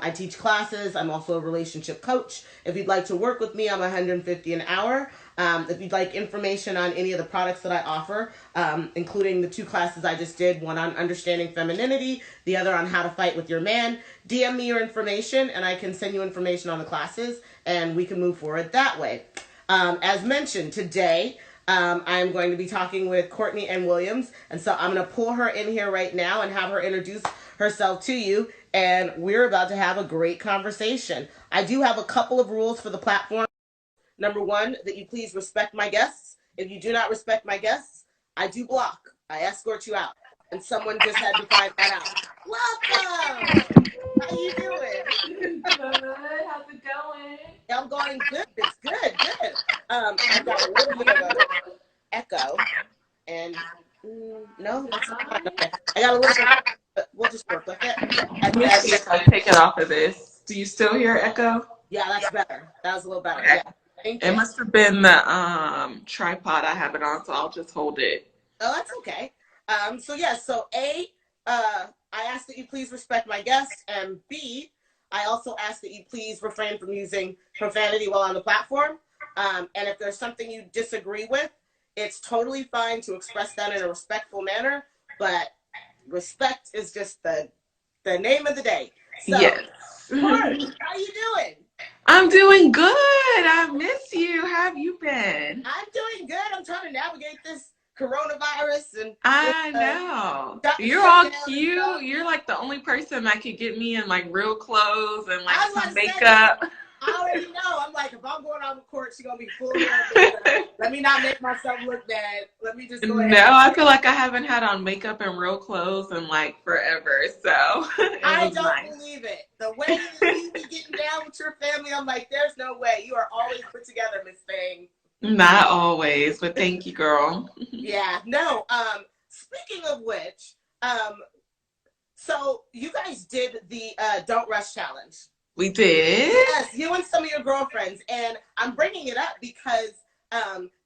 I teach classes. I'm also a relationship coach. If you'd like to work with me, I'm $150 an hour. If you'd like information on any of the products that I offer, including the two classes I just did, one on understanding femininity, the other on how to fight with your man, DM me your information and I can send you information on the classes and we can move forward that way. As mentioned, today I'm going to be talking with Courtney and Williams. And so I'm going to pull her in here right now and have her introduce herself to you. And we're about to have a great conversation. I do have a couple of rules for the platform. Number one, that you please respect my guests. If you do not respect my guests, I do block. I escort you out. And someone just had to find that out. Welcome! How you doing? Good. How's it going? I'm going good. It's good, good. I've got a little bit of an echo. And no, that's fine. Okay. I got a little bit, but we'll just work with it. Let me see if I take it off of this. Do you still hear echo? Yeah, that's better. That was a little better. Okay. Yeah. Thank you. It must have been the tripod I have it on, so I'll just hold it. Oh, that's okay. So A, I ask that you please respect my guest, and B, I also ask that you please refrain from using profanity while on the platform. And if there's something you disagree with, it's totally fine to express that in a respectful manner, but respect is just the name of the day. So, Yes. Mark, how you doing? I'm doing good. I miss you. How have you been? I'm doing good. I'm trying to navigate this coronavirus and I know. You're all cute. You're like the only person that could get me in like real clothes and like some makeup. I already know. I'm like, if I'm going on the court, she's gonna be full of makeup. Let me not make myself look bad. Let me just go ahead. No, I feel like I haven't had on makeup and real clothes in like forever. So I don't believe it. The way that you be getting down with your family, I'm like, there's no way. You are always put together, Miss Thing. Not always, but thank you, girl. Yeah. No. Speaking of which, so you guys did the Don't Rush Challenge. We did? Yes, you and some of your girlfriends. And I'm bringing it up because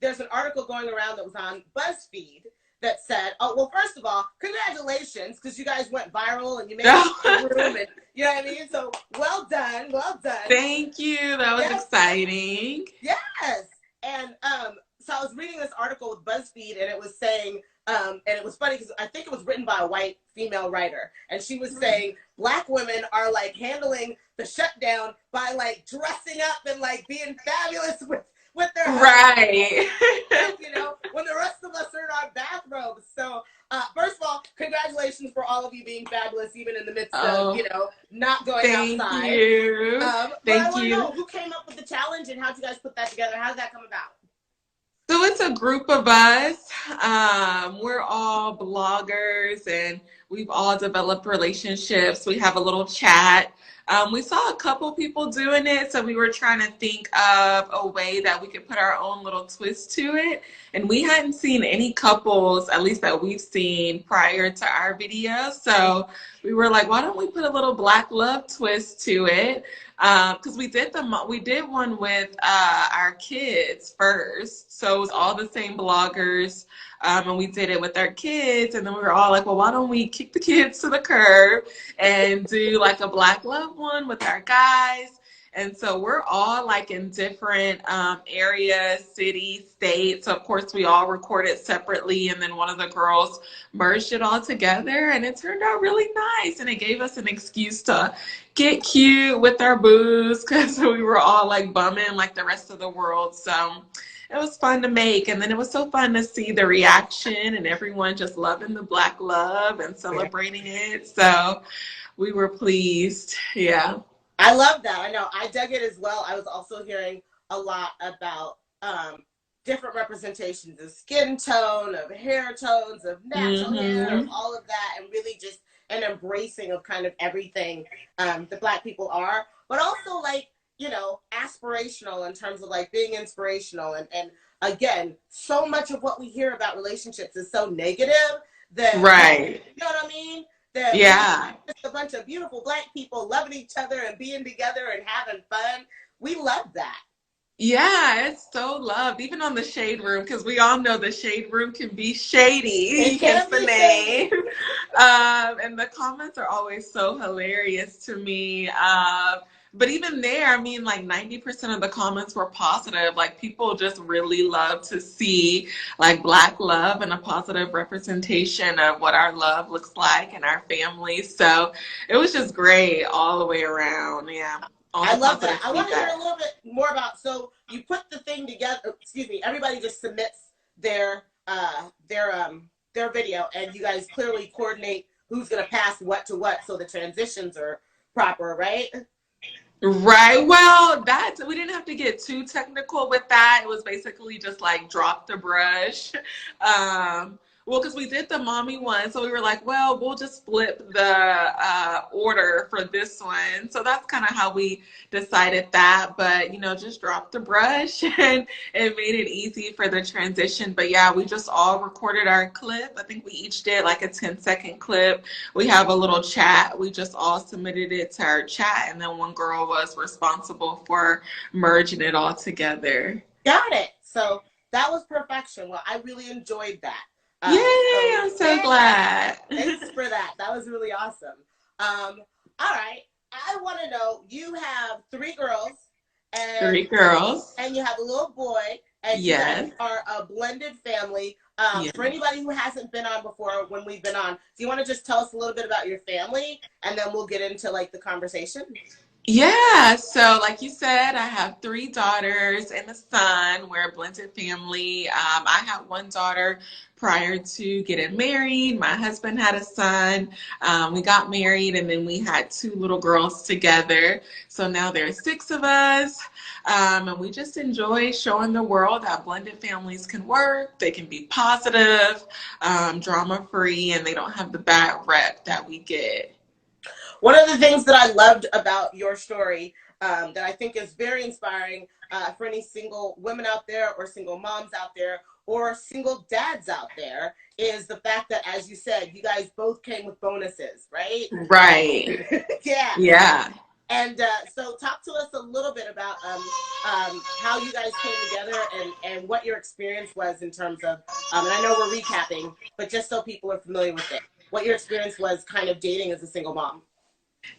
there's an article going around that was on BuzzFeed that said, oh, well, first of all, congratulations, because you guys went viral and you made it room and you know what I mean? So well done, well done. Thank you. That was exciting. Yes. And so I was reading this article with BuzzFeed and it was saying, and it was funny because I think it was written by a white female writer. And she was saying Black women are like handling the shutdown by like dressing up and like being fabulous with their right. You know, when the rest of us are in our bathrobes. So first of all, congratulations for all of you being fabulous, even in the midst of, you know, not going outside. Thank you. Thank you. Know, who came up with the challenge and how did you guys put that together? How did that come about? So it's a group of us. We're all bloggers and we've all developed relationships. We have a little chat. We saw a couple people doing it, so we were trying to think of a way that we could put our own little twist to it. And we hadn't seen any couples, at least that we've seen prior to our video. So we were like, why don't we put a little Black love twist to it? Because we did one with our kids first. So it was all the same bloggers. And we did it with our kids, and then we were all like, well, why don't we kick the kids to the curb and do like a Black love one with our guys? And so we're all like in different areas, cities, states. So of course we all recorded separately, and then one of the girls merged it all together, and it turned out really nice. And it gave us an excuse to get cute with our booze because we were all like bumming like the rest of the world. So it was fun to make, and then it was so fun to see the reaction and everyone just loving the Black love and celebrating it. So we were pleased. Yeah. I love that. I know. I dug it as well. I was also hearing a lot about different representations of skin tone, of hair tones, of natural hair, of all of that, and really just an embracing of kind of everything that Black people are, but also like, you know, aspirational in terms of like being inspirational. And again, so much of what we hear about relationships is so negative that, right. You know what I mean? That just a bunch of beautiful Black people loving each other and being together and having fun. We love that. Yeah, it's so loved, even on the shade room, because we all know the shade room can be It shady, hence can the be name. shady. And the comments are always so hilarious to me. But even there, I mean, like 90% of the comments were positive. Like people just really love to see like Black love and a positive representation of what our love looks like in our family. So it was just great all the way around. Yeah, all I the love that. positive I want to hear a feedback. little bit more about. So you put the thing together. Excuse me. Everybody just submits their video, and you guys clearly coordinate who's gonna pass what to what, so the transitions are proper, right? Right. Well, that we didn't have to get too technical with that. It was basically just like drop the brush. Um, well, because we did the mommy one, so we were like, well, we'll just flip the order for this one. So that's kind of how we decided that. But just drop the brush, and it made it easy for the transition. But yeah, we just all recorded our clip. I think we each did like a 10-second clip. We have a little chat. We just all submitted it to our chat, and then one girl was responsible for merging it all together. Got it. So that was perfection. Well, I really enjoyed that. Yay! So I'm so yeah, glad. thanks for that. That was really awesome. All right. I want to know. You have three girls, and Three girls. you have a little boy, and you guys Yes. are a blended family. Yes. For anybody who hasn't been on before, when we've been on, do you want to just tell us a little bit about your family, and then we'll get into like the conversation? Yeah, so like you said, I have three daughters and a son. We're a blended family. I had one daughter prior to getting married. My husband had a son. We got married, and then we had two little girls together. So now there's six of us. And we just enjoy showing the world how blended families can work. They can be positive, drama free, and they don't have the bad rep that we get. One of the things that I loved about your story, that I think is very inspiring, for any single women out there, or single moms out there, or single dads out there, is the fact that, as you said, you guys both came with bonuses, right? Right. Yeah. Yeah. And so talk to us a little bit about how you guys came together, and what your experience was in terms of, and I know we're recapping, but just so people are familiar with it, what your experience was kind of dating as a single mom.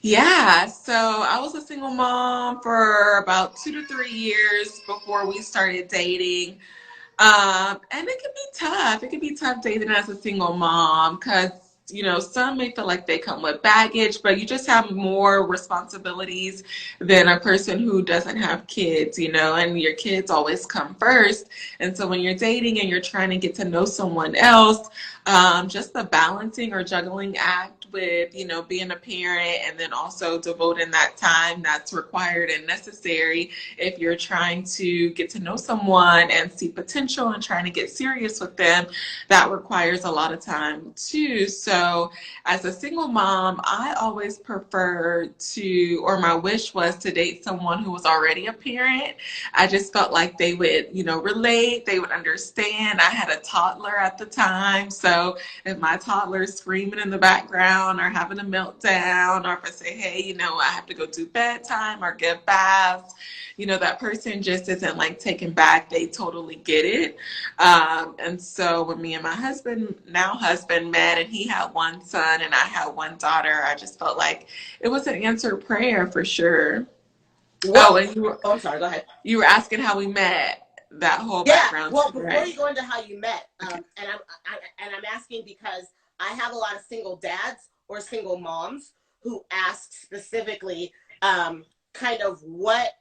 Yeah, so I was a single mom for about 2 to 3 years before we started dating. And it can be tough. It can be tough dating as a single mom because, some may feel like they come with baggage, but you just have more responsibilities than a person who doesn't have kids, and your kids always come first. And so when you're dating and you're trying to get to know someone else, just the balancing or juggling act with, being a parent and then also devoting that time that's required and necessary if you're trying to get to know someone and see potential and trying to get serious with them, that requires a lot of time too. So as a single mom, I always prefer to, or my wish was to date someone who was already a parent. I just felt like they would, relate, they would understand. I had a toddler at the time. So if my toddler's screaming in the background or having a meltdown, or if I say, hey, I have to go do bedtime or give baths, that person just isn't like taken back. They totally get it. And so when me and my husband, now husband, met, and he had one son and I had one daughter, I just felt like it was an answered prayer for sure. Oh, What? and Oh, I'm sorry. Go ahead. you were asking how we met. That whole Yeah. background Well, too, before right? you go into how you met, Okay. and I'm asking because I have a lot of single dads or single moms who ask specifically, kind of what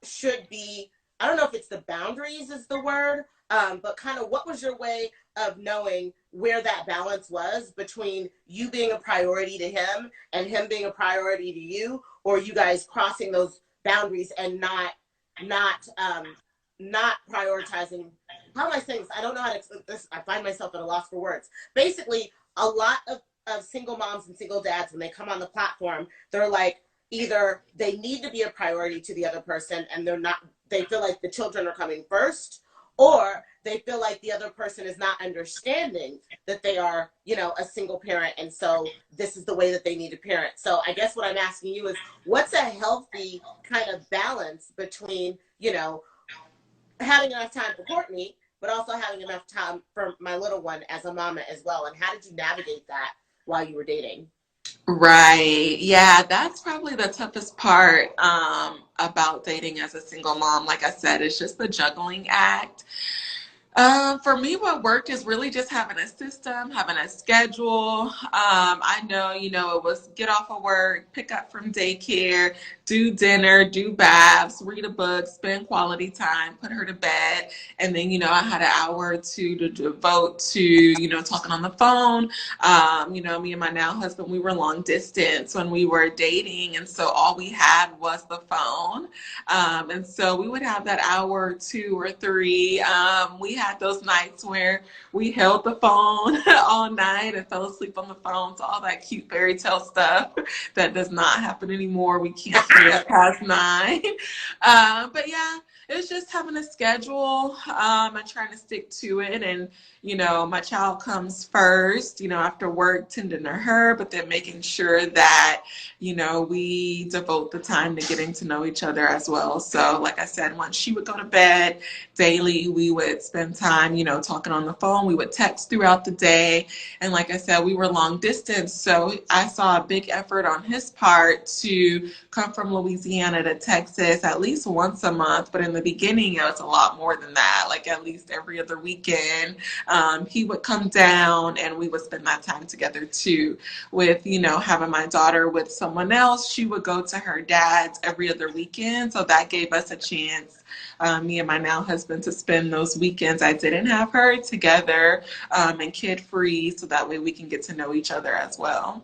should be. I don't know if it's the boundaries is the word, but kind of what was your way of knowing where that balance was between you being a priority to him and him being a priority to you, or you guys crossing those boundaries and not prioritizing. How am I saying this? I don't know how to explain this. I find myself at a loss for words. Basically, a lot of single moms and single dads, when they come on the platform, they're like, either they need to be a priority to the other person and they feel like the children are coming first, or they feel like the other person is not understanding that they are, you know, a single parent, and so this is the way that they need to parent. So I guess what I'm asking you is, what's a healthy kind of balance between, you know, having enough time for Courtney, but also having enough time for my little one as a mama as well? And how did you navigate that while you were dating? Right. Yeah, that's probably the toughest part about dating as a single mom. Like I said, it's just the juggling act. For me, what worked is really just having a system, having a schedule. I know, it was get off of work, pick up from daycare, do dinner, do baths, read a book, spend quality time, put her to bed. And then, I had an hour or two to devote to, talking on the phone. Me and my now husband, we were long distance when we were dating. And so all we had was the phone. And so we would have that hour or two or three. We had those nights where we held the phone all night and fell asleep on the phone. So all that cute fairy tale stuff that does not happen anymore. We can't stay up past 9. But yeah, it's just having a schedule and trying to stick to it. And, my child comes first, after work, tending to her, but then making sure that, we devote the time to getting to know each other as well. So like I said, once she would go to bed daily, we would spend time, talking on the phone. We would text throughout the day. And like I said, we were long distance. So I saw a big effort on his part to come from Louisiana to Texas at least once a month. But in the beginning, it was a lot more than that, like at least every other weekend. He would come down and we would spend that time together too. With, having my daughter with someone else, she would go to her dad's every other weekend. So that gave us a chance, me and my now husband, to spend those weekends I didn't have her together and kid free. So that way we can get to know each other as well.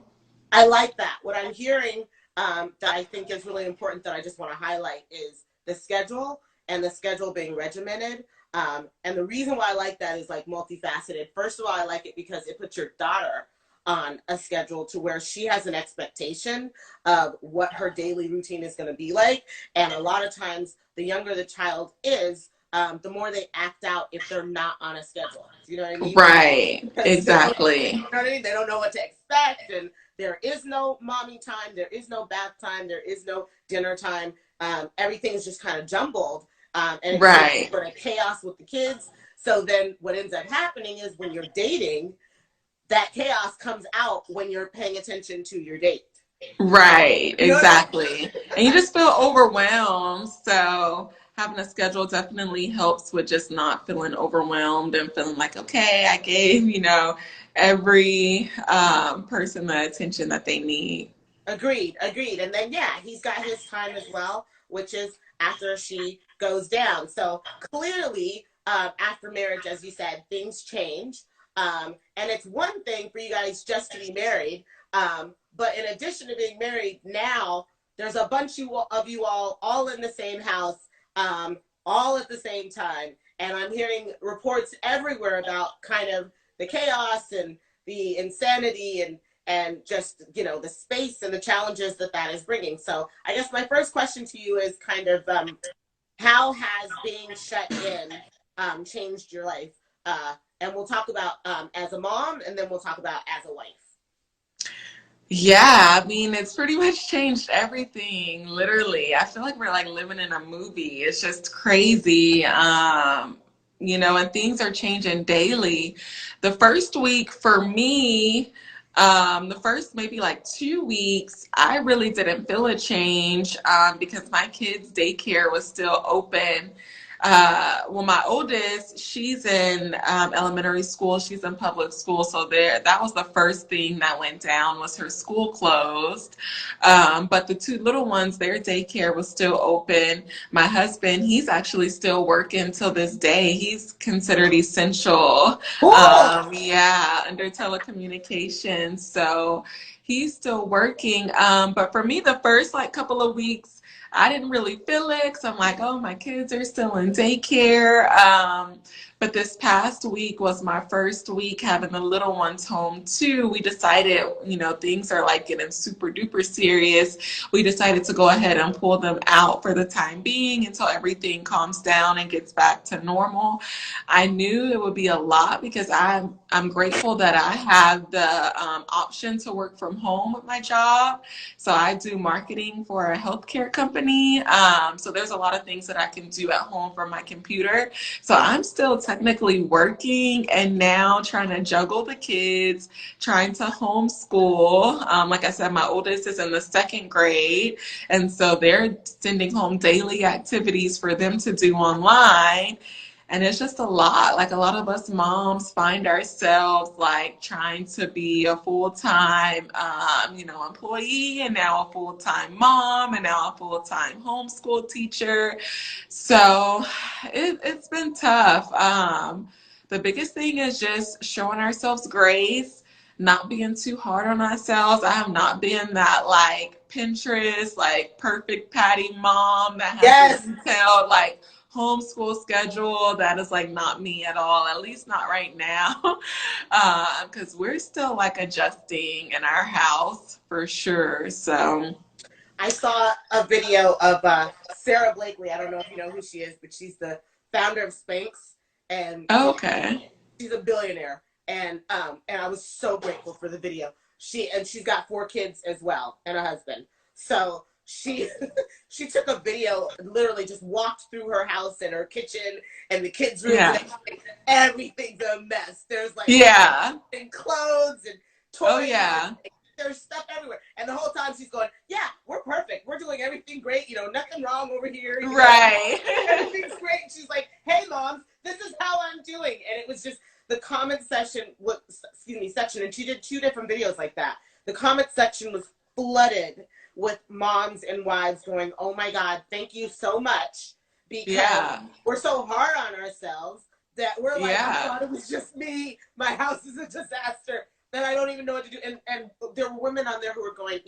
I like that. What I'm hearing that I think is really important that I just want to highlight is the schedule, and the schedule being regimented. And the reason why I like that is like multifaceted. First of all, I like it because it puts your daughter on a schedule to where she has an expectation of what her daily routine is going to be like. And a lot of times, the younger the child is, the more they act out if they're not on a schedule. You know what I mean? Right. Exactly. You know what I mean? They don't know what to expect, and there is no mommy time, there is no bath time, there is no dinner time. Everything is just kind of jumbled, and it creates sort of chaos with the kids. So then what ends up happening is when you're dating, that chaos comes out when you're paying attention to your date. Right, exactly. And you just feel overwhelmed. So having a schedule definitely helps with just not feeling overwhelmed and feeling like, okay, I gave, every person the attention that they need. Agreed. And then, yeah, he's got his time as well, which is after she goes down. So clearly, after marriage, as you said, things change. And it's one thing for you guys just to be married. But in addition to being married, now there's a bunch of you all in the same house, all at the same time. And I'm hearing reports everywhere about kind of the chaos and the insanity and just, the space and the challenges that is bringing. So I guess my first question to you is kind of, how has being shut in changed your life? And we'll talk about as a mom, and then we'll talk about as a wife. Yeah, I mean, it's pretty much changed everything, literally. I feel like we're like living in a movie. It's just crazy. And things are changing daily. The first week for me, the first maybe like 2 weeks, I really didn't feel a change because my kids' daycare was still open. My oldest, she's in elementary school. She's in public school. So that was the first thing that went down, was her school closed. But the 2 little ones, their daycare was still open. My husband, he's actually still working till this day. He's considered essential. Under telecommunications. So he's still working. But for me, the first couple of weeks, I didn't really feel it because I'm like, oh, my kids are still in daycare. But this past week was my first week having the little ones home too. We decided, things are like getting super duper serious. We decided to go ahead and pull them out for the time being until everything calms down and gets back to normal. I knew it would be a lot because I'm grateful that I have the option to work from home with my job. So I do marketing for a healthcare company. So there's a lot of things that I can do at home from my computer. So I'm still technically working and now trying to juggle the kids, trying to homeschool. Like I said, my oldest is in the second grade. And so they're sending home daily activities for them to do online. And it's just a lot. Like a lot of us moms find ourselves like trying to be a full-time, employee, and now a full-time mom, and now a full-time homeschool teacher. So it's been tough. The biggest thing is just showing ourselves grace, not being too hard on ourselves. I have not been that like Pinterest, like perfect Patty mom that has a detailed like homeschool schedule. That is like not me at all, at least not right now. Because we're still like adjusting in our house for sure. So I saw a video of Sarah Blakely. I don't know if you know who she is, but she's the founder of Spanx, and okay, she's a billionaire. And I was so grateful for the video. She's got 4 kids as well and a husband. So she took a video and literally just walked through her house and her kitchen and the kids' room. Yeah. And everything's a mess. There's like and clothes and toys. Oh yeah. There's stuff everywhere. And the whole time she's going, yeah, we're perfect. We're doing everything great. Nothing wrong over here. Right. Everything's great. And she's like, hey, moms, this is how I'm doing. And it was just the comment section, and she did 2 different videos like that. The comment section was flooded with moms and wives going, oh my God, thank you so much. Because we're so hard on ourselves that we're like, I thought it was just me. My house is a disaster. Then I don't even know what to do. And there were women on there who were going,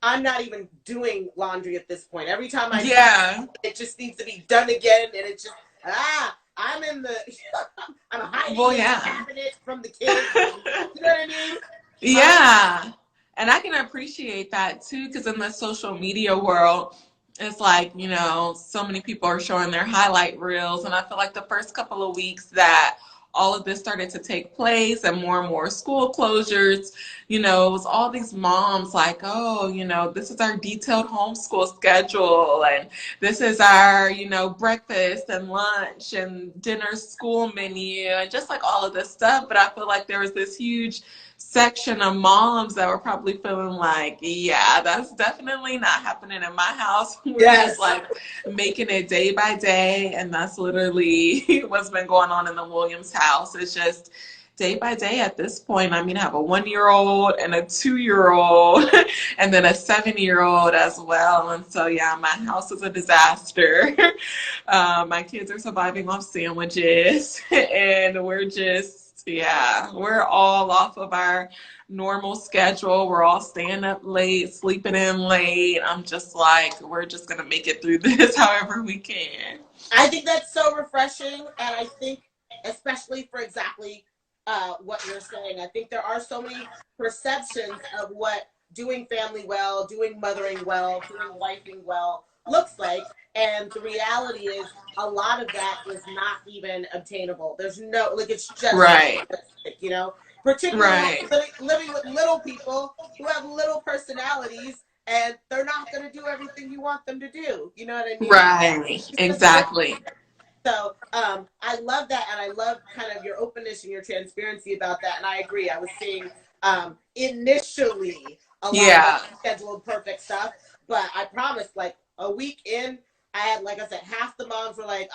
I'm not even doing laundry at this point. Every time I do, it just needs to be done again. And it's just, I'm in the, I'm hiding in the cabinet from the kids. You know what I mean? Yeah. And I can appreciate that too, because in the social media world, it's like, so many people are showing their highlight reels. And I feel like the first couple of weeks that all of this started to take place and more school closures, it was all these moms like, oh, this is our detailed homeschool schedule. And this is our, breakfast and lunch and dinner school menu and just like all of this stuff. But I feel like there was this huge section of moms that were probably feeling like, yeah, that's definitely not happening in my house. We're just like making it day by day. And that's literally what's been going on in the Williams house. It's just day by day at this point. I mean, I have a 1-year-old and a 2-year-old and then a 7-year-old as well. And so, yeah, my house is a disaster. My kids are surviving off sandwiches and we're just, we're all off of our normal schedule. We're all staying up late, sleeping in late. I'm just like, we're just going to make it through this however we can. I think that's so refreshing. And I think, especially for exactly what you're saying, I think there are so many perceptions of what doing family well, doing mothering well, doing wifing well looks like. And the reality is a lot of that is not even obtainable. There's no, it's just, particularly living with little people who have little personalities and they're not going to do everything you want them to do. You know what I mean? Right. Exactly. So I love that. And I love kind of your openness and your transparency about that. And I agree. I was seeing initially a lot of scheduled perfect stuff, but I promised like a week in, I had, like I said, half the moms were like,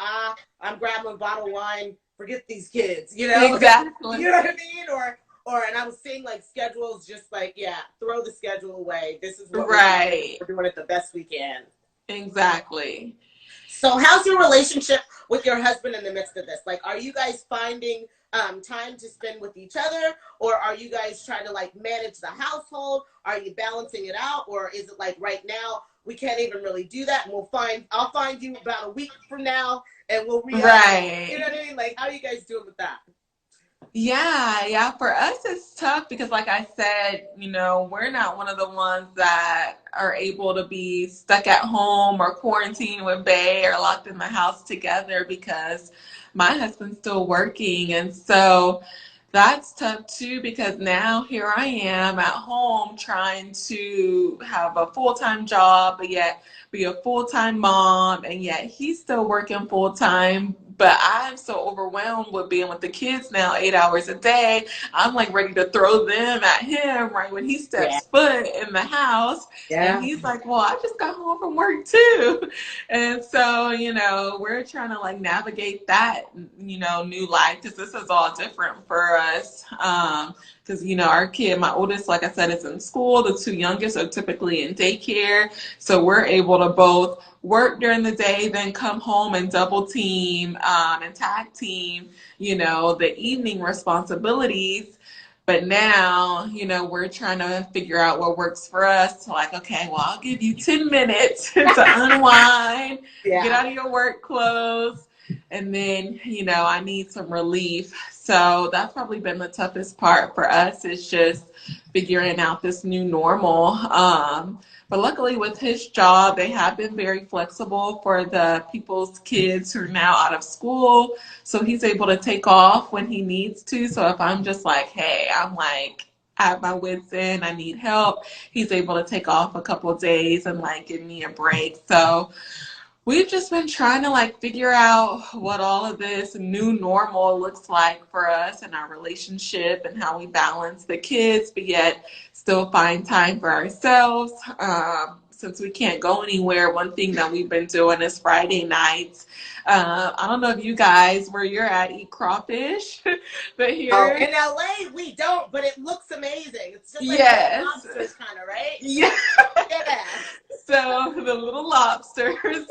I'm grabbing a bottle of wine, forget these kids, Exactly. You know what I mean? And I was seeing like schedules just like, throw the schedule away. This is what we're doing it the best we can. Exactly. So how's your relationship with your husband in the midst of this? Like, are you guys finding time to spend with each other, or are you guys trying to like manage the household? Are you balancing it out, or is it like right now we can't even really do that. And I'll find you about a week from now and we'll Right. you know what I mean? Like, how are you guys doing with that? Yeah, yeah. For us, it's tough because, like I said, we're not one of the ones that are able to be stuck at home or quarantined with Bay or locked in the house together because my husband's still working. And so that's tough too because now here I am at home trying to have a full-time job, but yet be a full-time mom, and yet he's still working full-time. But I'm so overwhelmed with being with the kids now 8 hours a day. I'm like ready to throw them at him right when he Yeah. steps foot in the house. And Yeah. he's like, well, I just got home from work too. And so, we're trying to like navigate that, new life because this is all different for us. Because, our kid, my oldest, like I said, is in school. The two youngest are typically in daycare. So we're able to both work during the day, then come home and double team and tag team, the evening responsibilities. But now, we're trying to figure out what works for us. So like, okay, well, I'll give you 10 minutes to unwind, get out of your work clothes. And then, I need some relief. So that's probably been the toughest part for us is just figuring out this new normal. But luckily with his job, they have been very flexible for the people's kids who are now out of school. So he's able to take off when he needs to. So if I'm just like, hey, I'm like at my wits end, I need help, he's able to take off a couple of days and like give me a break. So we've just been trying to like figure out what all of this new normal looks like for us and our relationship and how we balance the kids, but yet still find time for ourselves. Since we can't go anywhere, one thing that we've been doing is Friday nights. I don't know if you guys, where you're at, eat crawfish, but here in LA we don't, but it looks amazing. It's just like lobsters, kind of, right? Yeah. Yeah. So the little lobsters.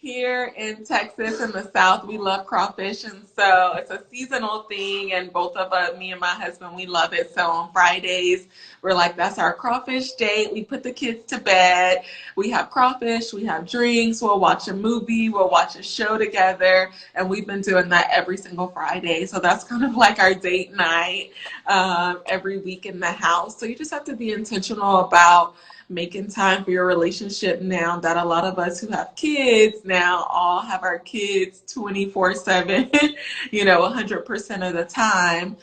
Here in Texas in the South, we love crawfish, and so it's a seasonal thing, and both of us, me and my husband, we love it. So on Fridays, we're like, that's our crawfish date. We put the kids to bed. We have crawfish, we have drinks, we'll watch a movie, we'll watch a show together, and we've been doing that every single Friday. So that's kind of like our date night every week in the house. So you just have to be intentional about making time for your relationship now that a lot of us who have kids now all have our kids 24/7, 100% of the time.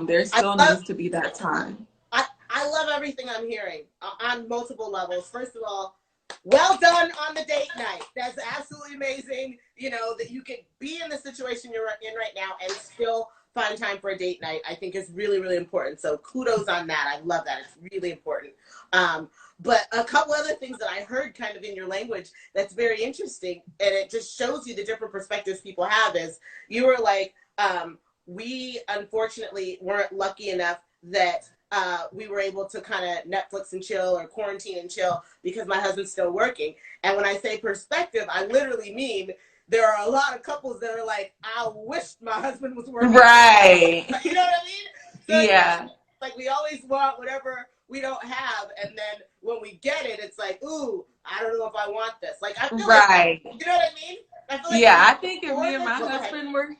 There still needs to be that time. I love everything I'm hearing on multiple levels. First of all, well done on the date night. That's absolutely amazing. That you can be in the situation you're in right now and still find time for a date night, I think is really, really important. So kudos on that. I love that. It's really important. But a couple other things that I heard kind of in your language that's very interesting, and it just shows you the different perspectives people have, is you were like, we unfortunately weren't lucky enough that we were able to kind of Netflix and chill or quarantine and chill because my husband's still working. And when I say perspective, I literally mean there are a lot of couples that are like, I wish my husband was working. Right. You know what I mean? So yeah. Like we always want whatever we don't have, and then when we get it, it's like, ooh, I don't know if I want this. Like I feel right. Like, you know what I mean? I feel like I think if me and my husband were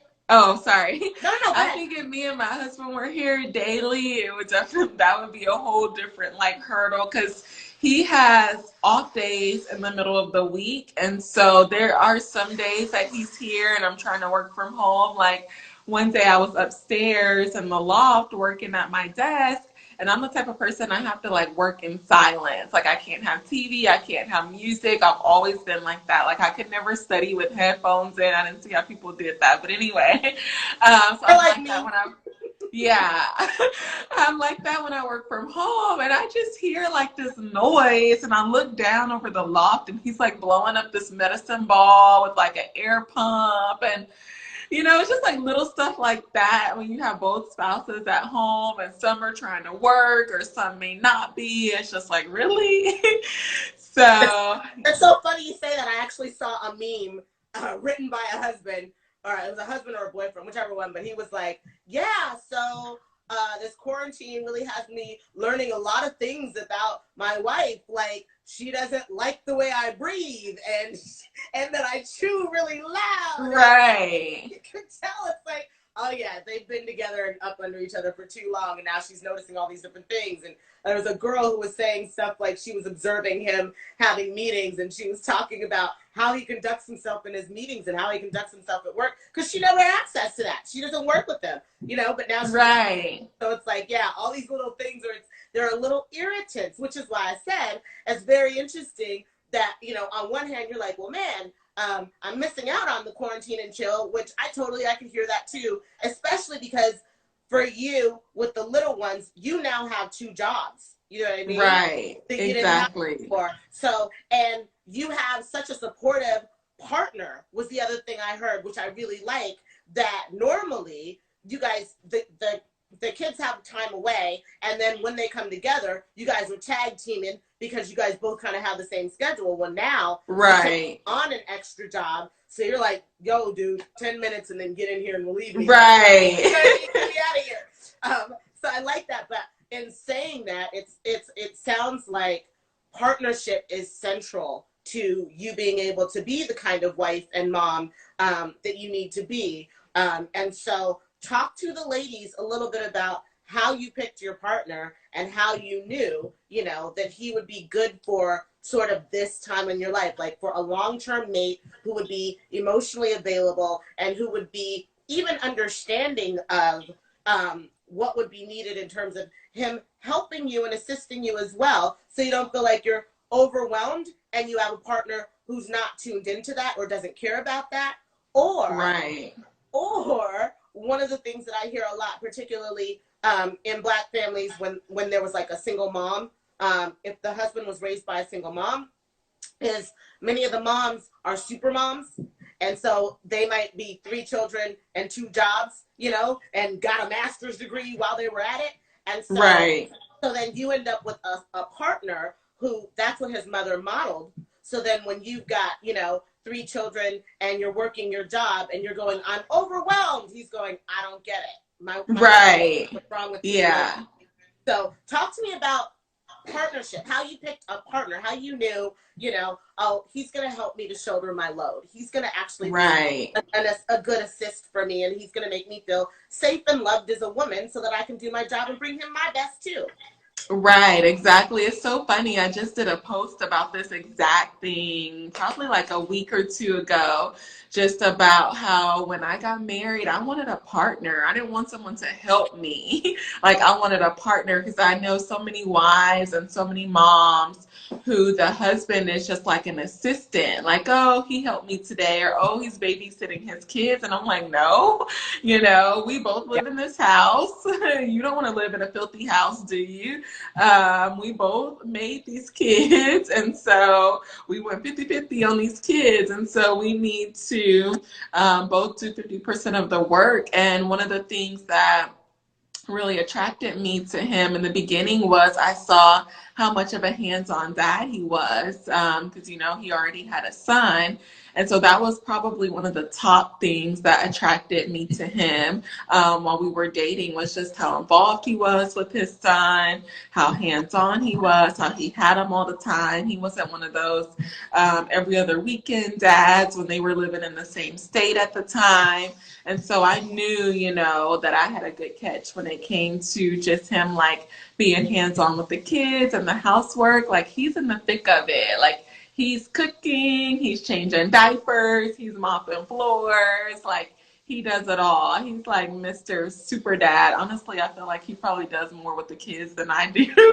sorry. No, I think if me and my husband were here daily, it would definitely, that would be a whole different like hurdle, because he has off days in the middle of the week. And so there are some days that he's here and I'm trying to work from home. Like one day I was upstairs in the loft working at my desk. And I'm the type of person, I have to like work in silence. Like I can't have TV, I can't have music. I've always been like that. Like I could never study with headphones in. I didn't see how people did that. But anyway, so I'm like that when I'm like that when I work from home, and I just hear like this noise and I look down over the loft and he's like blowing up this medicine ball with like an air pump, and it's just like little stuff like that when you have both spouses at home and some are trying to work or some may not be. It's just like, really? So it's so funny you say that. I actually saw a meme written by a husband, or it was a husband or a boyfriend, whichever one, but he was like, yeah, so this quarantine really has me learning a lot of things about my wife, like she doesn't like the way I breathe, and that I chew really loud. Right. You can tell it's like, oh yeah, they've been together and up under each other for too long, and now she's noticing all these different things. And there was a girl who was saying stuff like she was observing him having meetings, and she was talking about how he conducts himself in his meetings and how he conducts himself at work, because she never had access to that. She doesn't work with them, but now she's Right. so it's like, yeah, all these little things there are little irritants, which is why I said it's very interesting that, on one hand you're like, well, man, I'm missing out on the quarantine and chill, which I can hear that too, especially because for you with the little ones, you now have 2 jobs. You know what I mean? Right. That you didn't have before. So, and you have such a supportive partner was the other thing I heard, which I really like, that normally you guys, the kids have time away, and then when they come together, you guys are tag teaming because you guys both kind of have the same schedule. Well, now right on an extra job, so you're like, yo, dude, 10 minutes and then get in here and relieve me. Right. You know, get me out of here. So I like that, but in saying that, it sounds like partnership is central to you being able to be the kind of wife and mom that you need to be. And so talk to the ladies a little bit about how you picked your partner and how you knew, that he would be good for sort of this time in your life, like for a long-term mate who would be emotionally available and who would be even understanding of what would be needed in terms of him helping you and assisting you as well, so you don't feel like you're overwhelmed and you have a partner who's not tuned into that or doesn't care about that. Or one of the things that I hear a lot, particularly in Black families, when there was like a single mom, if the husband was raised by a single mom, is many of the moms are super moms. And so they might be 3 children and 2 jobs, and got a master's degree while they were at it. And so then you end up with a partner who, that's what his mother modeled. So then when you've got, 3 children and you're working your job and you're going, I'm overwhelmed, he's going, I don't get it. My what's wrong with you? Yeah. So talk to me about partnership, how you picked a partner, how you knew, oh, he's going to help me to shoulder my load. He's going to actually be a good assist for me, and he's going to make me feel safe and loved as a woman so that I can do my job and bring him my best too. Right, exactly. It's so funny. I just did a post about this exact thing probably like a week or 2 ago, just about how when I got married, I wanted a partner. I didn't want someone to help me. Like, I wanted a partner because I know so many wives and so many moms who the husband is just like an assistant, like, oh, he helped me today, or oh, he's babysitting his kids. And I'm like, no, we both live in this house. You don't want to live in a filthy house, do you? We both made these kids, and so we went 50-50 on these kids, and so we need to both do 50% of the work. And one of the things that really attracted me to him in the beginning was I saw how much of a hands-on dad he was, because he already had a son. And so that was probably one of the top things that attracted me to him while we were dating, was just how involved he was with his son, how hands-on he was, how he had him all the time. He wasn't one of those every other weekend dads when they were living in the same state at the time. And so I knew, that I had a good catch when it came to just him, like, being hands-on with the kids and the housework. Like, he's in the thick of it. Like, he's cooking, he's changing diapers, he's mopping floors. Like, he does it all. He's like Mr. Super Dad. Honestly, I feel like he probably does more with the kids than I do. Say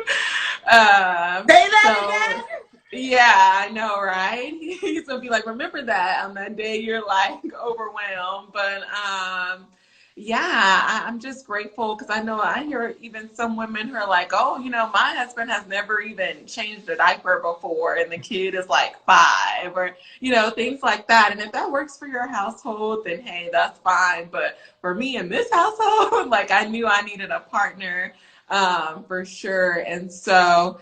that again? Yeah, I know, right? He's gonna be like, remember that on that day you're like overwhelmed. But yeah, I'm just grateful because I hear even some women who are like, oh, my husband has never even changed a diaper before, and the kid is like 5, or things like that. And if that works for your household, then hey, that's fine. But for me in this household, like, I knew I needed a partner for sure. And so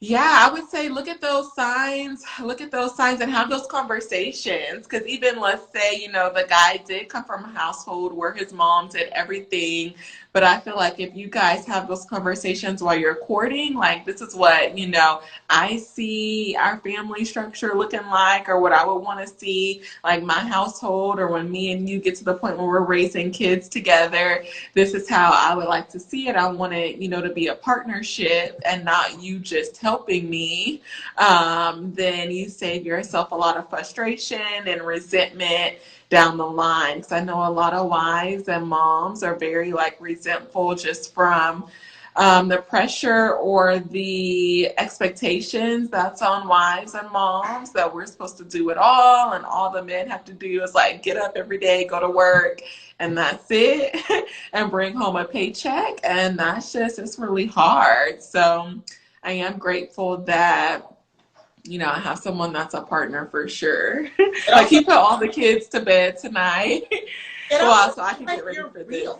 yeah, I would say look at those signs and have those conversations. Because even, let's say, the guy did come from a household where his mom did everything But I feel like if you guys have those conversations while you're courting, like this is what, I see our family structure looking like, or what I would want to see like my household, or when me and you get to the point where we're raising kids together, this is how I would like to see it. I want it, to be a partnership and not you just helping me. Then you save yourself a lot of frustration and resentment down the line. Because I know a lot of wives and moms are very like resentful just from the pressure or the expectations that's on wives and moms, that we're supposed to do it all, and all the men have to do is like get up every day, go to work, and that's it, and bring home a paycheck. And it's really hard. So I am grateful that I have someone that's a partner for sure. Like he put all the kids to bed tonight. So I can get ready for this.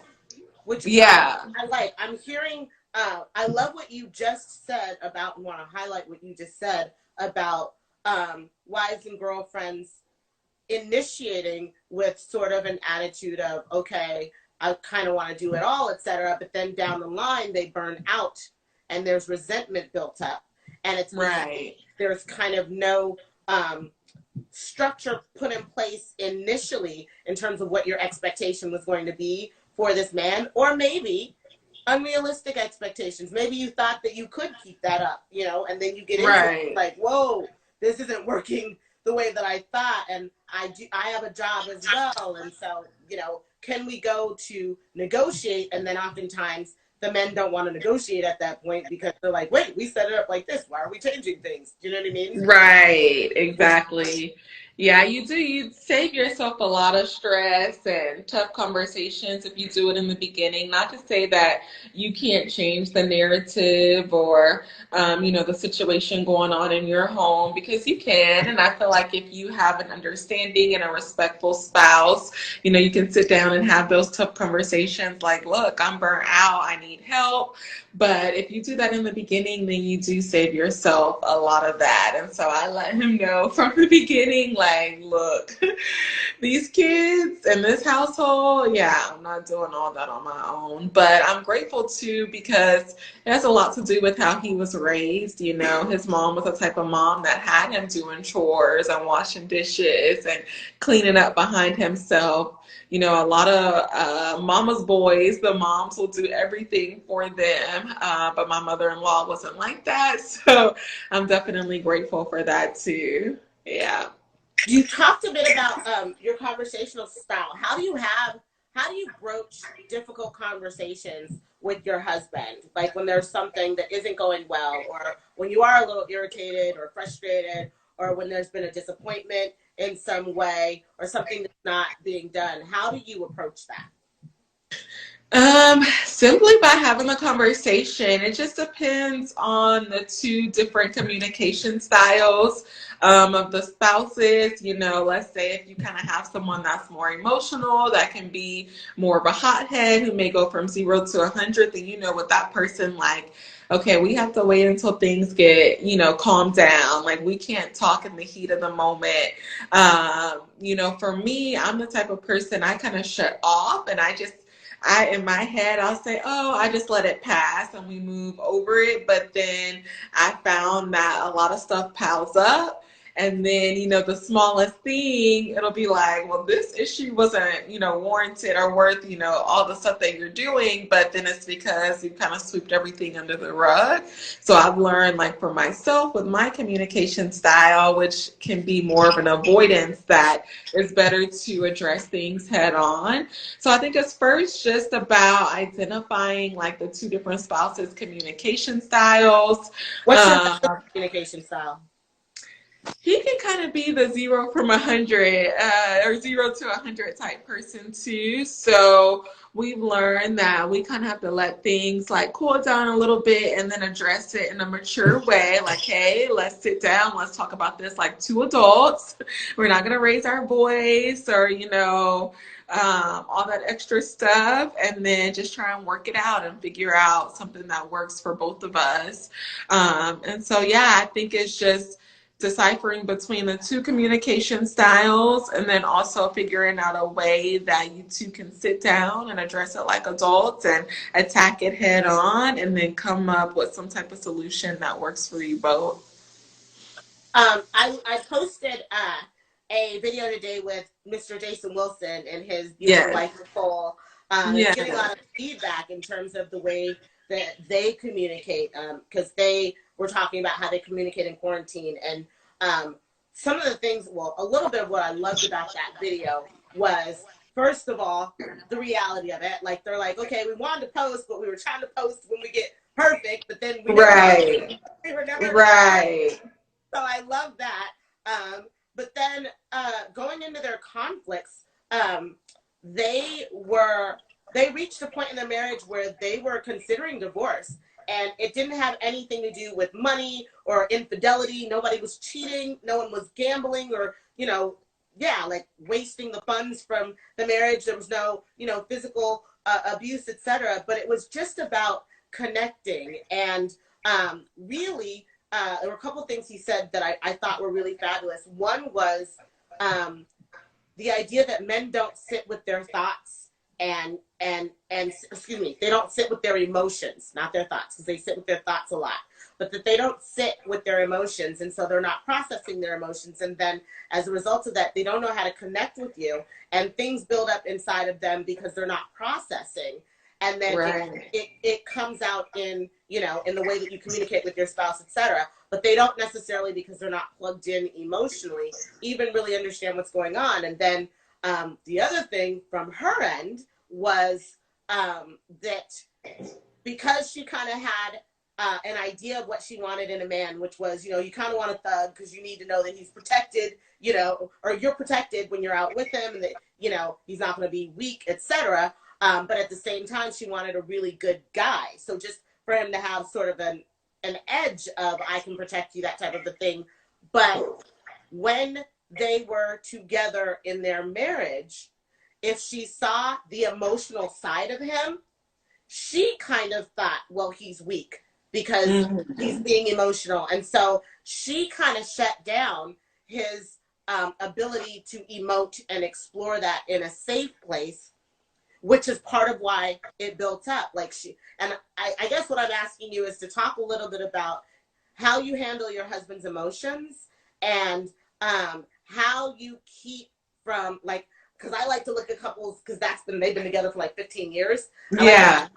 Which yeah. I like. I'm hearing, I love what you just said about, want to highlight what you just said about wives and girlfriends initiating with sort of an attitude of, okay, I kind of want to do it all, etc. But then down the line, they burn out and there's resentment built up. And it's right. There's kind of no structure put in place initially in terms of what your expectation was going to be for this man, or maybe unrealistic expectations. Maybe you thought that you could keep that up, and then you get into it like, whoa, this isn't working the way that I thought, and I have a job as well, and so, can we go to negotiate? And then oftentimes the men don't want to negotiate at that point because they're like, wait, we set it up like this. Why are we changing things? Do you know what I mean? Right, exactly. Yeah, you do. You save yourself a lot of stress and tough conversations if you do it in the beginning. Not to say that you can't change the narrative or, the situation going on in your home, because you can. And I feel like if you have an understanding and a respectful spouse, you can sit down and have those tough conversations like, look, I'm burnt out. I need help. But if you do that in the beginning, then you do save yourself a lot of that. And so I let him know from the beginning, like, look, these kids in this household, yeah, I'm not doing all that on my own. But I'm grateful too, because it has a lot to do with how he was raised. His mom was the type of mom that had him doing chores and washing dishes and cleaning up behind himself. A lot of mama's boys, the moms will do everything for them. But my mother-in-law wasn't like that. So I'm definitely grateful for that too. Yeah. You talked a bit about your conversational style. How do you broach difficult conversations with your husband? Like when there's something that isn't going well, or when you are a little irritated or frustrated, or when there's been a disappointment in some way, or something that's not being done. How do you approach that? Simply by having a conversation. It just depends on the two different communication styles of the spouses. Let's say if you kind of have someone that's more emotional, that can be more of a hothead, who may go from 0 to 100, then with that person, like, okay, we have to wait until things get, calm down. Like, we can't talk in the heat of the moment. For me, I'm the type of person, I kind of shut off, and in my head, I'll say, oh, I just let it pass and we move over it. But then I found that a lot of stuff piles up. And then, the smallest thing, it'll be like, well, this issue wasn't, warranted or worth, all the stuff that you're doing. But then it's because you kind of swooped everything under the rug. So I've learned, like, for myself with my communication style, which can be more of an avoidance, that it's better to address things head on. So I think it's first just about identifying, like, the two different spouses' communication styles. What's your communication style? He can kind of be the 0 from 100 or 0 to 100 type person too. So we've learned that we kind of have to let things like cool down a little bit and then address it in a mature way. Like, hey, let's sit down. Let's talk about this like two adults. We're not going to raise our voice or, all that extra stuff, and then just try and work it out and figure out something that works for both of us. And so, yeah, I think it's just deciphering between the two communication styles, and then also figuring out a way that you two can sit down and address it like adults and attack it head on, and then come up with some type of solution that works for you both. I posted a video today with Mr. Jason Wilson and his beautiful Yes. wife Nicole. It's getting a lot of feedback in terms of the way that they communicate, because they were talking about how they communicate in quarantine. And some of the things, well, a little bit of what I loved about that video was, first of all, the reality of it. Like, they're like, okay, we wanted to post, but we were trying to post when we get perfect, but then we were never Right. So I love that. But then going into their conflicts, they reached a point in their marriage where they were considering divorce, and it didn't have anything to do with money or infidelity. Nobody was cheating. No one was gambling or, like wasting the funds from the marriage. There was no, physical abuse, etc. But it was just about connecting. And really, there were a couple of things he said that I thought were really fabulous. One was the idea that men don't sit with their thoughts and excuse me, they don't sit with their emotions, not their thoughts, because they sit with their thoughts a lot, but that they don't sit with their emotions, and so they're not processing their emotions, and then as a result of that, they don't know how to connect with you, and things build up inside of them because they're not processing. And then it comes out in, in the way that you communicate with your spouse, etc. But they don't necessarily, because they're not plugged in emotionally, even really understand what's going on. And then the other thing from her end was that because she kind of had an idea of what she wanted in a man, which was, you kind of want a thug because you need to know that he's protected, or you're protected when you're out with him, and that, he's not going to be weak, etc. But at the same time, she wanted a really good guy. So just for him to have sort of an edge of, I can protect you, that type of a thing. But when they were together in their marriage, if she saw the emotional side of him, she kind of thought, well, he's weak because he's being emotional. And so she kind of shut down his ability to emote and explore that in a safe place, which is part of why it built up. I guess what I'm asking you is to talk a little bit about how you handle your husband's emotions, and how you keep from, because I like to look at couples, because they've been together for like 15 years. I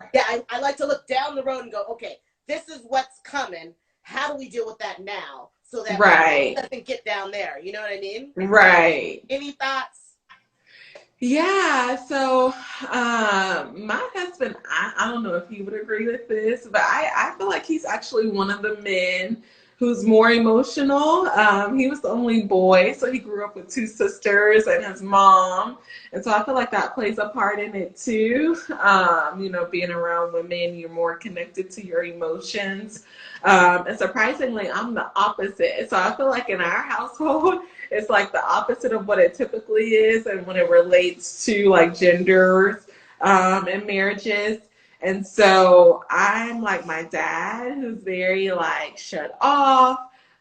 like to look down the road and go, okay, this is what's coming. How do we deal with that now so that it doesn't get down there? You know what I mean? Right. Any thoughts? Yeah, so my husband, I don't know if he would agree with this, but I feel like he's actually one of the men who's more emotional. He was the only boy, so he grew up with two sisters and his mom. And so I feel like that plays a part in it too. Being around women, you're more connected to your emotions. And surprisingly, I'm the opposite. So I feel like in our household, it's like the opposite of what it typically is, and when it relates to like genders and marriages. And so I'm like my dad, who's very like shut off,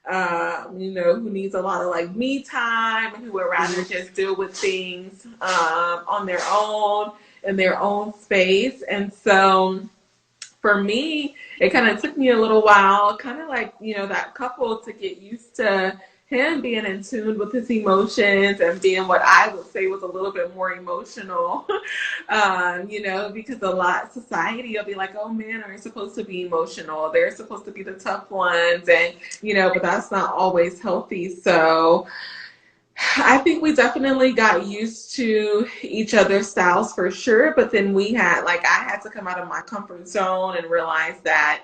who needs a lot of like me time, and who would rather just deal with things on their own, in their own space. And so for me, it kind of took me a little while, kind of like, that couple, to get used to him being in tune with his emotions and being what I would say was a little bit more emotional, because a lot society will be like, oh, men are supposed to be emotional. They're supposed to be the tough ones. And, but that's not always healthy. So I think we definitely got used to each other's styles for sure. But then I had to come out of my comfort zone and realize that,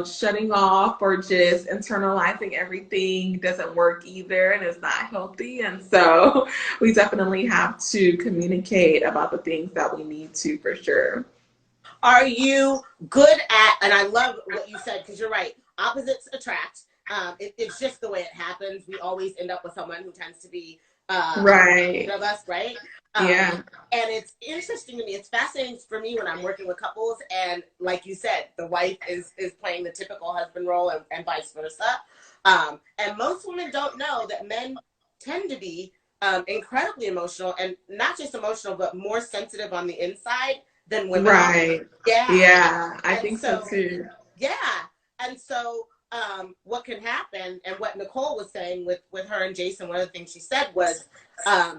shutting off or just internalizing everything doesn't work either, and it's not healthy. And so we definitely have to communicate about the things that we need to, for sure. Are you good at, and I love what you said, because you're right, opposites attract. It's just the way it happens. We always end up with someone who tends to be right of us, right? Yeah. And it's interesting to me. It's fascinating for me when I'm working with couples, and like you said, the wife is playing the typical husband role, and vice versa. And most women don't know that men tend to be incredibly emotional, and not just emotional, but more sensitive on the inside than women are. Right. Yeah. Yeah, I And think so so, too. yeah. And so, what can happen, and what Nicole was saying with her and Jason, one of the things she said was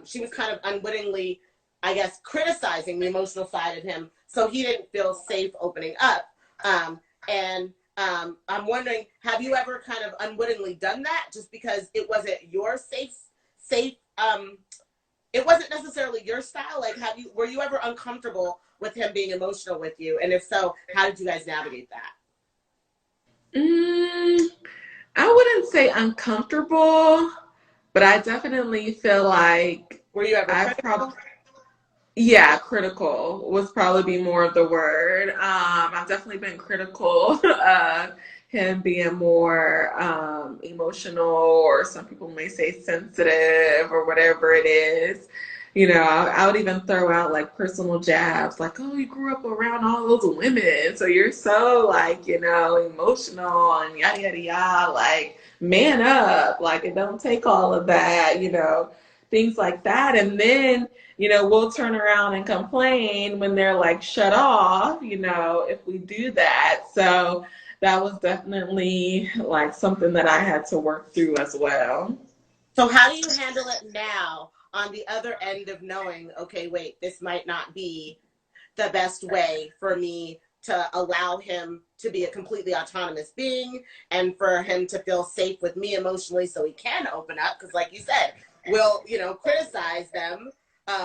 she was kind of unwittingly, I guess, criticizing the emotional side of him, so he didn't feel safe opening up. And I'm wondering, have you ever kind of unwittingly done that just because it wasn't your safe? It wasn't necessarily your style. Like, were you ever uncomfortable with him being emotional with you? And if so, how did you guys navigate that? Mm, I wouldn't say uncomfortable, but I definitely feel like Were you ever I've probably, critical? yeah, critical was probably be more of the word. I've definitely been critical of him being more emotional, or some people may say sensitive, or whatever it is. I would even throw out like personal jabs, like, "Oh, you grew up around all those women, so you're so like, emotional and yada yada yada. Like, man up. Like, it don't take all of that, things like that." And then we'll turn around and complain when they're like shut off, if we do that. So that was definitely like something that I had to work through as well. So how do you handle it now on the other end of knowing, okay, wait, this might not be the best way for me to allow him to be a completely autonomous being, and for him to feel safe with me emotionally so he can open up? Because like you said, we'll, criticize them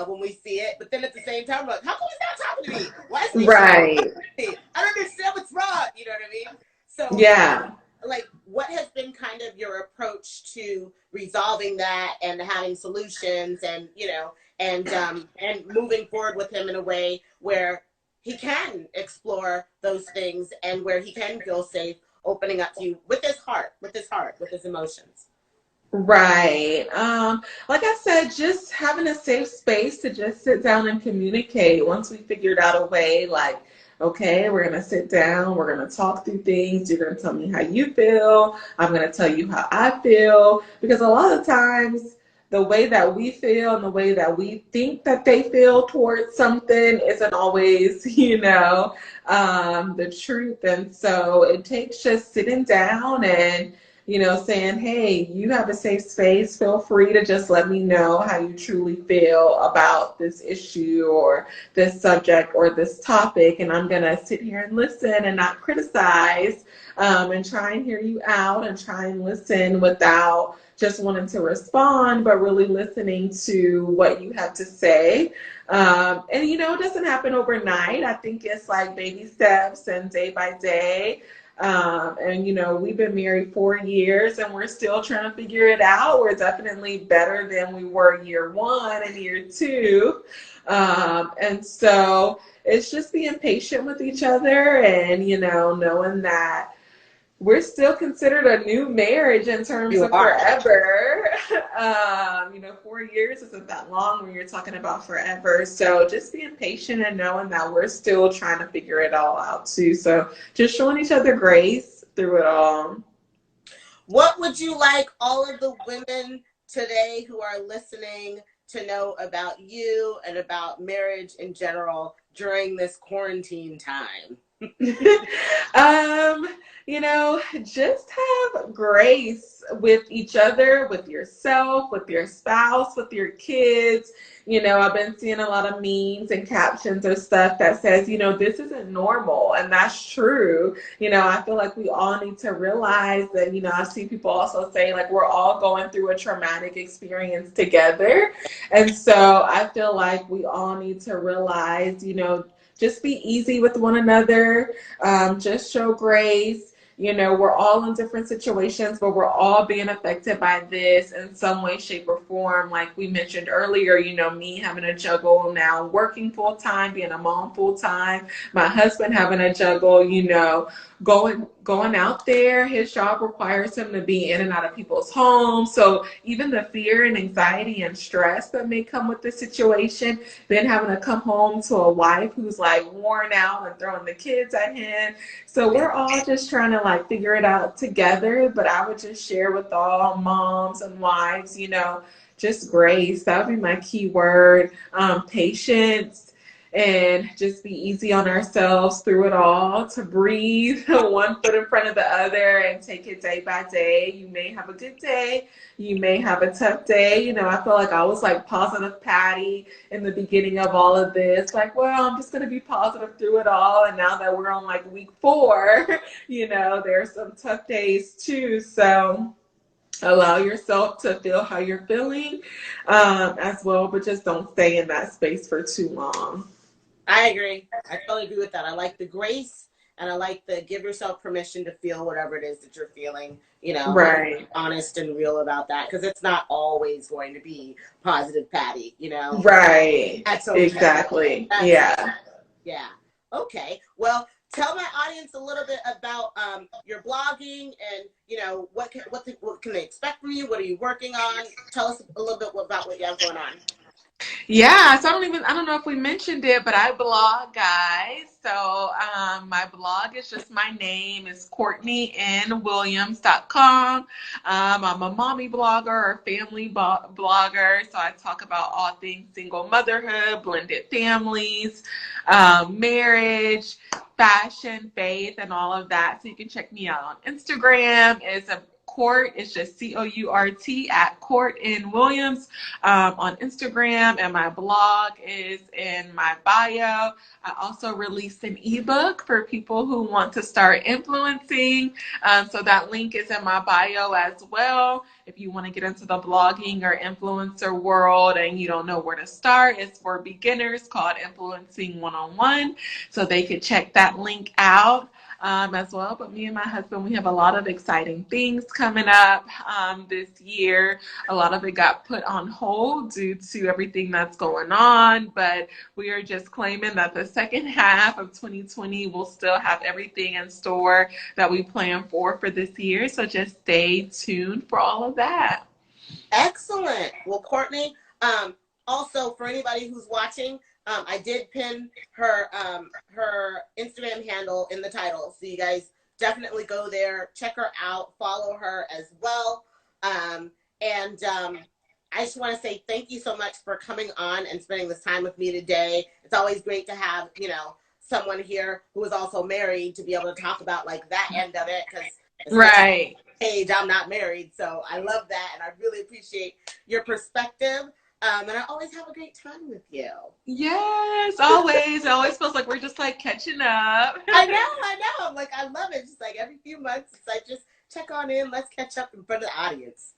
when we see it, but then at the same time, like, how come he's not talking to me? Why isn't he showing up Right. to me? I don't understand what's wrong. You know what I mean? So, Yeah. like, what has been kind of your approach to resolving that and having solutions, and and moving forward with him in a way where he can explore those things, and where he can feel safe opening up to you with his emotions? Right. Like I said, just having a safe space to just sit down and communicate. Once we figured out a way, like, okay, we're gonna sit down, we're gonna talk through things, you're gonna tell me how you feel, I'm gonna tell you how I feel. Because a lot of times the way that we feel and the way that we think that they feel towards something isn't always, the truth. And so it takes just sitting down and saying, "Hey, you have a safe space. Feel free to just let me know how you truly feel about this issue or this subject or this topic. And I'm going to sit here and listen and not criticize, and try and hear you out and try and listen without just wanting to respond, but really listening to what you have to say." And, it doesn't happen overnight. I think it's like baby steps and day by day. And we've been married 4 years and we're still trying to figure it out. We're definitely better than we were year one and year two. And so it's just being patient with each other and, knowing that we're still considered a new marriage in terms You of are. forever. 4 years isn't that long when you're talking about forever. So just being patient and knowing that we're still trying to figure it all out too. So just showing each other grace through it all. What would you like all of the women today who are listening to know about you and about marriage in general during this quarantine time? um, just have grace with each other, with yourself, with your spouse, with your kids. I've been seeing a lot of memes and captions or stuff that says, this isn't normal. And that's true. I feel like we all need to realize that, I see people also say like we're all going through a traumatic experience together. And so I feel like we all need to realize, just be easy with one another. Just show grace. We're all in different situations, but we're all being affected by this in some way, shape, or form. Like we mentioned earlier, me having to juggle now working full time, being a mom full time, my husband having to juggle, going out there. His job requires him to be in and out of people's homes. So even the fear and anxiety and stress that may come with the situation, then having to come home to a wife who's like worn out and throwing the kids at him. So we're all just trying to like figure it out together. But I would just share with all moms and wives, just grace. That would be my key word. Patience, and just be easy on ourselves through it all, to breathe one foot in front of the other and take it day by day. You may have a good day, you may have a tough day. I feel like I was like positive Patty in the beginning of all of this, like, well, I'm just going to be positive through it all. And now that we're on like week 4, there's some tough days too. So allow yourself to feel how you're feeling as well, but just don't stay in that space for too long. I agree. I totally agree with that. I like the grace, and I like the give yourself permission to feel whatever it is that you're feeling, Right. honest and real about that, because it's not always going to be positive Patty, Right. That's okay. Exactly. Yeah. Yeah. Okay. Well, tell my audience a little bit about your blogging and, what can they expect from you? What are you working on? Tell us a little bit about what you have going on. Yeah, so I don't know if we mentioned it, but I blog, guys. So my blog is just my name. It's CourtneyNWilliams.com. I'm a mommy blogger or family blogger. So I talk about all things single motherhood, blended families, marriage, fashion, faith, and all of that. So you can check me out on Instagram. It's just COURT at Court in Williams on Instagram, and my blog is in my bio. I also released an ebook for people who want to start influencing. So that link is in my bio as well. If you want to get into the blogging or influencer world and you don't know where to start, it's for beginners, called Influencing 101. So they could check that link out. As well. But me and my husband, we have a lot of exciting things coming up this year. A lot of it got put on hold due to everything that's going on, but we are just claiming that the second half of 2020 will still have everything in store that we plan for this year. So just stay tuned for all of that. Excellent. Well, Courtney, also for anybody who's watching, I did pin her Instagram handle in the title, so you guys definitely go there, check her out, follow her as well. I just want to say thank you so much for coming on and spending this time with me today. It's always great to have someone here who is also married to be able to talk about like that end of it, because right. Age, I'm not married, so I love that, and I really appreciate your perspective. And I always have a great time with you. Yes, always. It always feels like we're just like catching up. I know. Like, I love it. Just like every few months, it's like, just check on in. Let's catch up in front of the audience.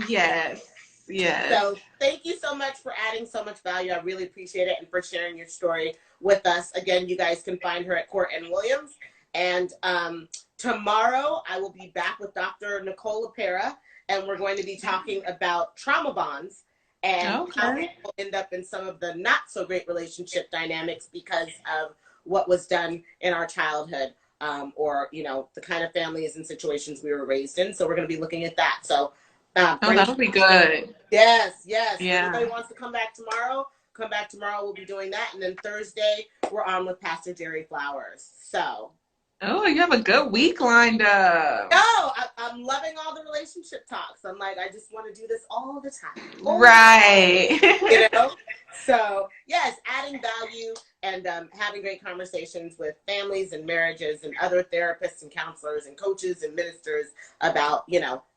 Yes. So thank you so much for adding so much value. I really appreciate it, and for sharing your story with us. Again, you guys can find her at Court and Williams. And tomorrow I will be back with Dr. Nicole LaPera, and we're going to be talking about trauma bonds and how people end up in some of the not so great relationship dynamics because of what was done in our childhood, or the kind of families and situations we were raised in. So we're going to be looking at that. So that'll be good. Yes. Yeah. If anybody wants to come back tomorrow, we'll be doing that. And then Thursday we're on with Pastor Jerry Flowers. So you have a good week lined up. No, I'm loving all the relationship talks. I'm like, I just want to do this all the time. Right. So yes, adding value and having great conversations with families and marriages and other therapists and counselors and coaches and ministers about,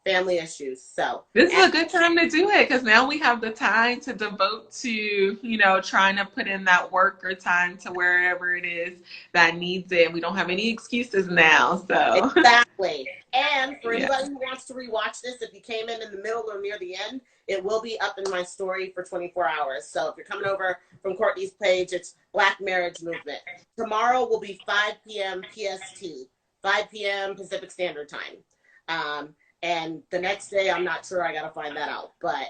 family issues. So this is a good time to do it, because now we have the time to devote to, trying to put in that work or time to wherever it is that needs it. We don't have any excuses now. So exactly. And for anybody who wants to rewatch this, if you came in the middle or near the end, it will be up in my story for 24 hours. So if you're coming over from Courtney's page, it's Black Marriage Movement. Tomorrow will be 5 p.m. PST, 5 p.m. Pacific Standard Time. And the next day, I'm not sure. I got to find that out. But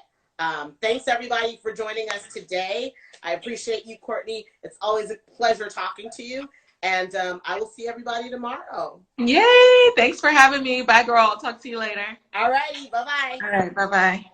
thanks, everybody, for joining us today. I appreciate you, Courtney. It's always a pleasure talking to you. And I will see everybody tomorrow. Yay! Thanks for having me. Bye, girl. I'll talk to you later. All righty. Bye-bye. All right. Bye-bye.